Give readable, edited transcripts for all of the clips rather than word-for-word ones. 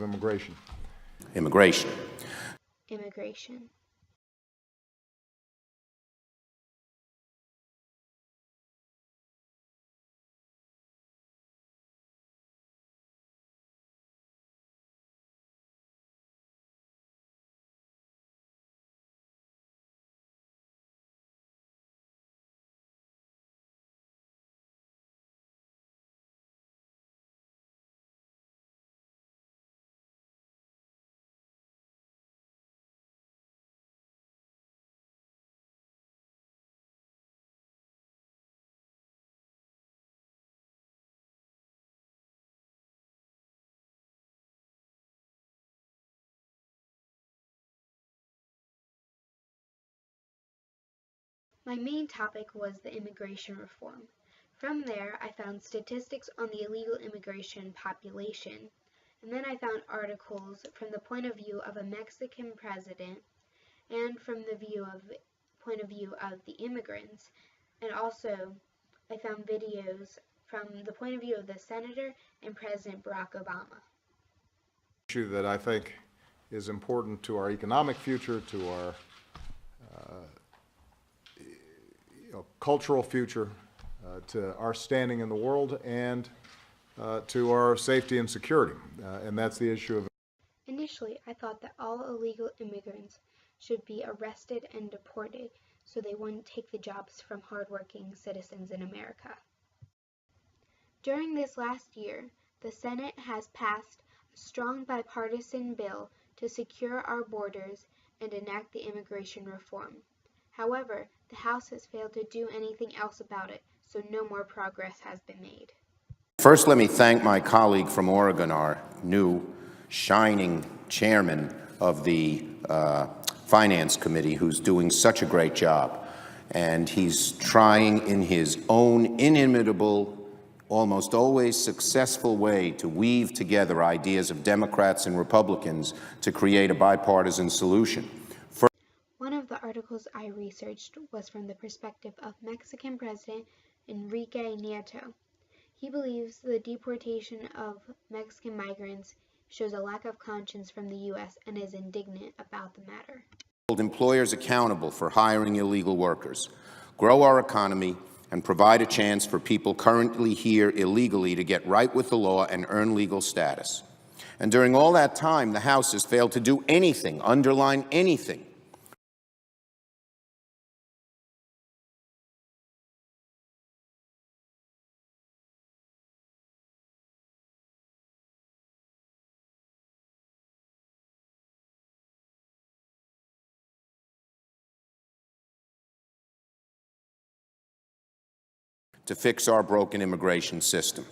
Immigration. Immigration. Immigration. My main topic was the immigration reform. From there, I found statistics on the illegal immigration population, and then I found articles from the point of view of a Mexican president and from the point of view of the immigrants, and also I found videos from the point of view of the Senator and President Barack Obama. Issue that I think is important to our economic future, to our cultural future, to our standing in the world, and to our safety and security. And that's the issue of. Initially, I thought that all illegal immigrants should be arrested and deported so they wouldn't take the jobs from hardworking citizens in America. During this last year, the Senate has passed a strong bipartisan bill to secure our borders and enact the immigration reform. However, the House has failed to do anything else about it, so no more progress has been made. First, let me thank my colleague from Oregon, our new shining chairman of the Finance Committee, who's doing such a great job. And he's trying in his own inimitable, almost always successful way to weave together ideas of Democrats and Republicans to create a bipartisan solution. One of the articles I researched was from the perspective of Mexican President Enrique Nieto. He believes the deportation of Mexican migrants shows a lack of conscience from the U.S. and is indignant about the matter. Hold employers accountable for hiring illegal workers, grow our economy, and provide a chance for people currently here illegally to get right with the law and earn legal status. And during all that time, the House has failed to do anything, underline anything, to fix our broken immigration system.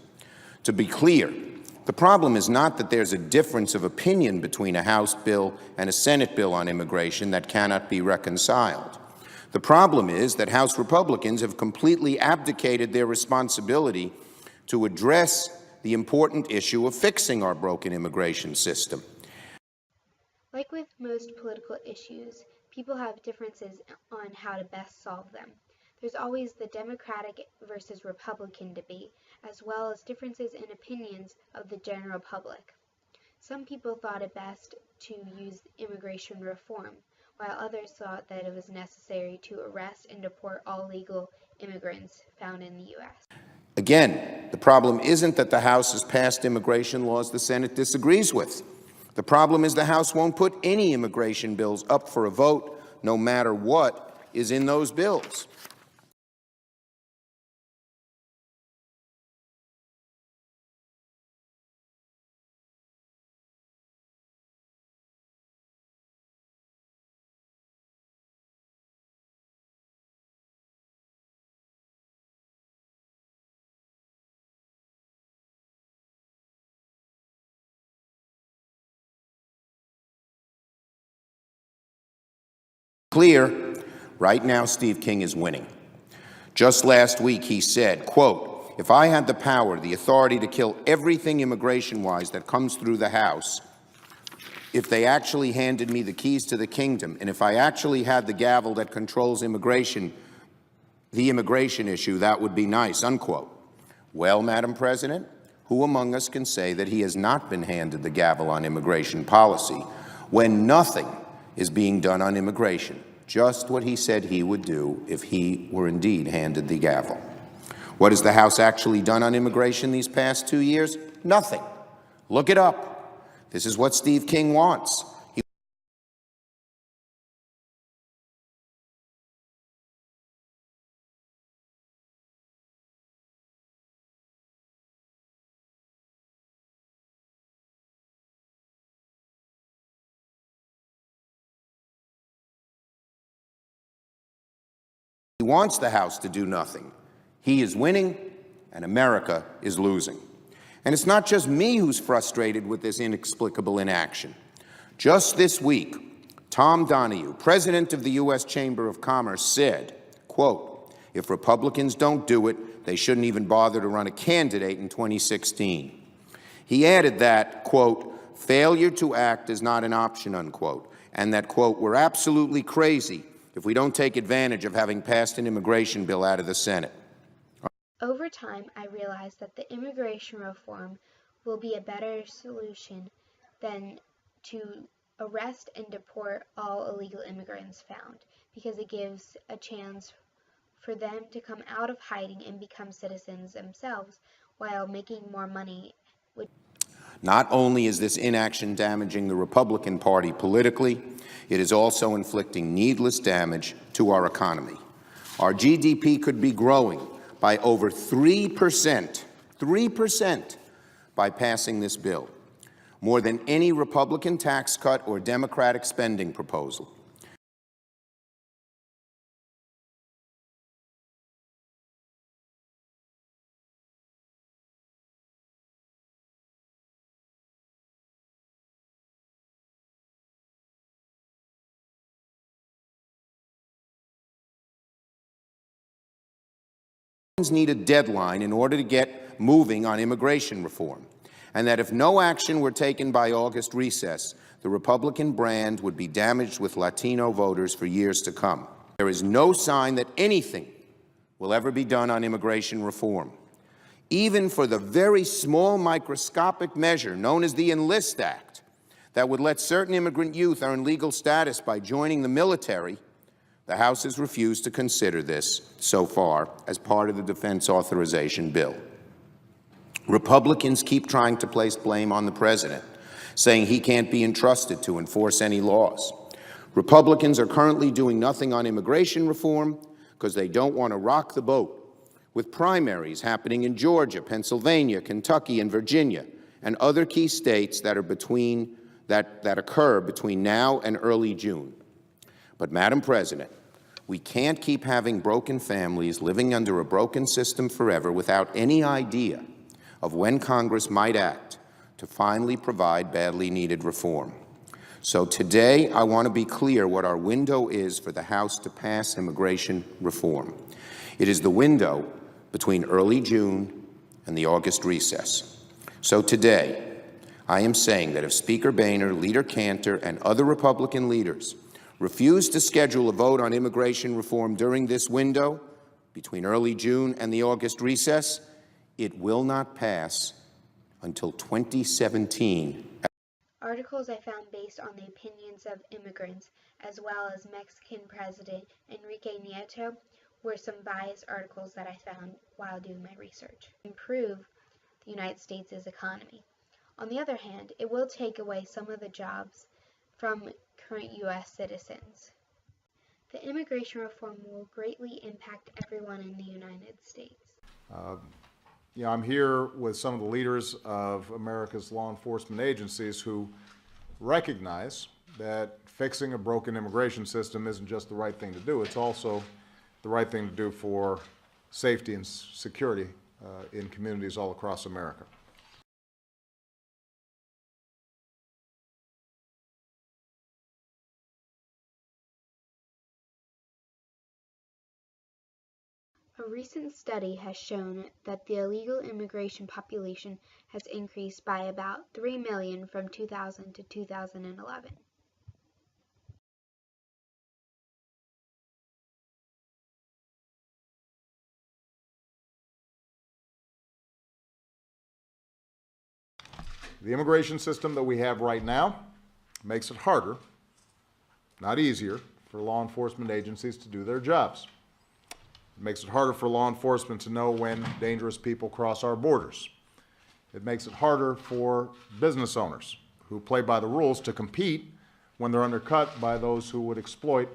To be clear, the problem is not that there's a difference of opinion between a House bill and a Senate bill on immigration that cannot be reconciled. The problem is that House Republicans have completely abdicated their responsibility to address the important issue of fixing our broken immigration system. Like with most political issues, people have differences on how to best solve them. There's always the Democratic versus Republican debate, as well as differences in opinions of the general public. Some people thought it best to use immigration reform, while others thought that it was necessary to arrest and deport all legal immigrants found in the U.S. Again, the problem isn't that the House has passed immigration laws the Senate disagrees with. The problem is the House won't put any immigration bills up for a vote, no matter what is in those bills. Clear, right now Steve King is winning. Just last week he said, quote, "If I had the power, the authority to kill everything immigration-wise that comes through the House, if they actually handed me the keys to the kingdom, and if I actually had the gavel that controls immigration, the immigration issue, that would be nice," unquote. Well, Madam President, who among us can say that he has not been handed the gavel on immigration policy when nothing is being done on immigration, just what he said he would do if he were indeed handed the gavel? What has the House actually done on immigration these past 2 years? Nothing. Look it up. This is what Steve King wants. He wants the House to do nothing. He is winning, and America is losing. And it's not just me who's frustrated with this inexplicable inaction. Just this week, Tom Donahue, president of the U.S. Chamber of Commerce, said, quote, "If Republicans don't do it, they shouldn't even bother to run a candidate in 2016. He added that, quote, "failure to act is not an option," unquote, and that, quote, "we're absolutely crazy if we don't take advantage of having passed an immigration bill out of the Senate." Over time, I realized that the immigration reform will be a better solution than to arrest and deport all illegal immigrants found, because it gives a chance for them to come out of hiding and become citizens themselves while making more money. Not only is this inaction damaging the Republican Party politically, it is also inflicting needless damage to our economy. Our GDP could be growing by over 3% by passing this bill, more than any Republican tax cut or Democratic spending proposal. Need a deadline in order to get moving on immigration reform, and that if no action were taken by August recess, the Republican brand would be damaged with Latino voters for years to come. There is no sign that anything will ever be done on immigration reform. Even for the very small microscopic measure known as the Enlist Act that would let certain immigrant youth earn legal status by joining the military, the House has refused to consider this so far as part of the defense authorization bill. Republicans keep trying to place blame on the president, saying he can't be entrusted to enforce any laws. Republicans are currently doing nothing on immigration reform because they don't want to rock the boat, with primaries happening in Georgia, Pennsylvania, Kentucky, and Virginia, and other key states that occur between now and early June. But, Madam President, we can't keep having broken families living under a broken system forever without any idea of when Congress might act to finally provide badly needed reform. So today, I want to be clear what our window is for the House to pass immigration reform. It is the window between early June and the August recess. So today, I am saying that if Speaker Boehner, Leader Cantor, and other Republican leaders refuse to schedule a vote on immigration reform during this window, between early June and the August recess, it will not pass until 2017. Articles I found based on the opinions of immigrants, as well as Mexican President Enrique Nieto, were some biased articles that I found while doing my research. Improve the United States' economy. On the other hand, it will take away some of the jobs from current U.S. citizens. The immigration reform will greatly impact everyone in the United States. I'm here with some of the leaders of America's law enforcement agencies who recognize that fixing a broken immigration system isn't just the right thing to do, it's also the right thing to do for safety and security in communities all across America. A recent study has shown that the illegal immigration population has increased by about 3 million from 2000 to 2011. The immigration system that we have right now makes it harder, not easier, for law enforcement agencies to do their jobs. It makes it harder for law enforcement to know when dangerous people cross our borders. It makes it harder for business owners who play by the rules to compete when they're undercut by those who would exploit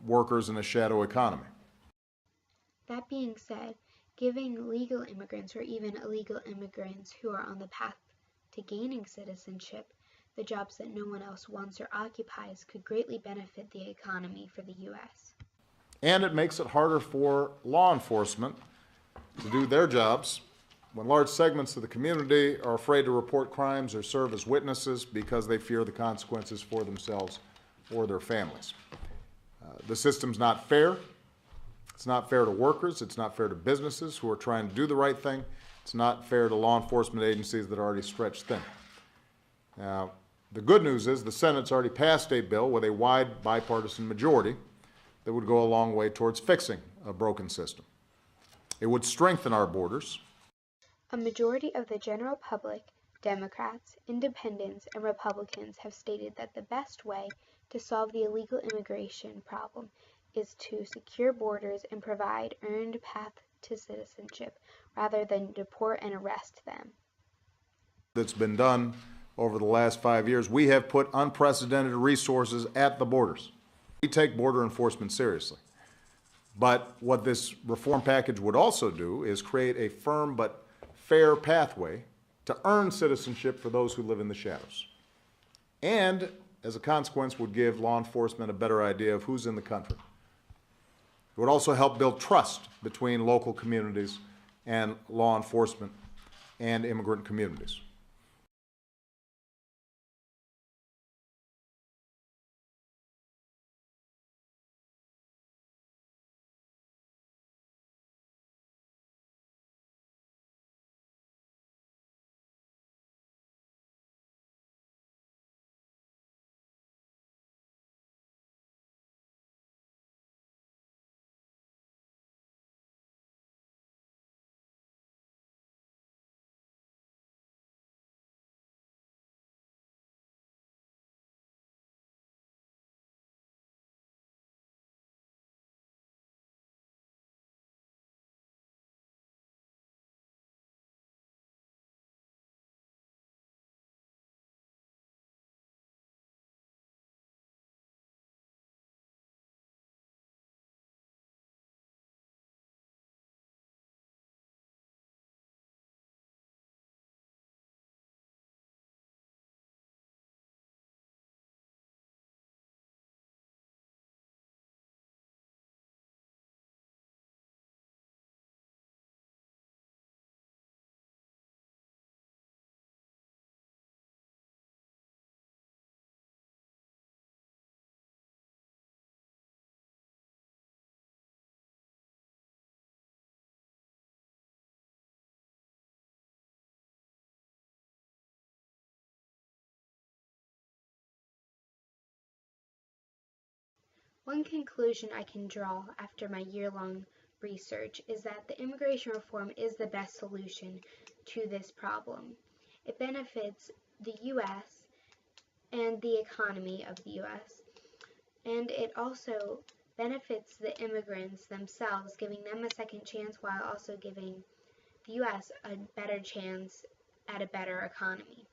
workers in a shadow economy. That being said, giving legal immigrants or even illegal immigrants who are on the path to gaining citizenship the jobs that no one else wants or occupies could greatly benefit the economy for the U.S. And it makes it harder for law enforcement to do their jobs when large segments of the community are afraid to report crimes or serve as witnesses because they fear the consequences for themselves or their families. The system's not fair. It's not fair to workers. It's not fair to businesses who are trying to do the right thing. It's not fair to law enforcement agencies that are already stretched thin. Now, the good news is the Senate's already passed a bill with a wide bipartisan majority that would go a long way towards fixing a broken system. It would strengthen our borders. A majority of the general public, Democrats, Independents, and Republicans have stated that the best way to solve the illegal immigration problem is to secure borders and provide earned path to citizenship rather than deport and arrest them. That's been done over the last 5 years. We have put unprecedented resources at the borders. We take border enforcement seriously. But what this reform package would also do is create a firm but fair pathway to earn citizenship for those who live in the shadows. And, as a consequence, would give law enforcement a better idea of who's in the country. It would also help build trust between local communities and law enforcement and immigrant communities. One conclusion I can draw after my year-long research is that the immigration reform is the best solution to this problem. It benefits the U.S. and the economy of the U.S., and it also benefits the immigrants themselves, giving them a second chance while also giving the U.S. a better chance at a better economy.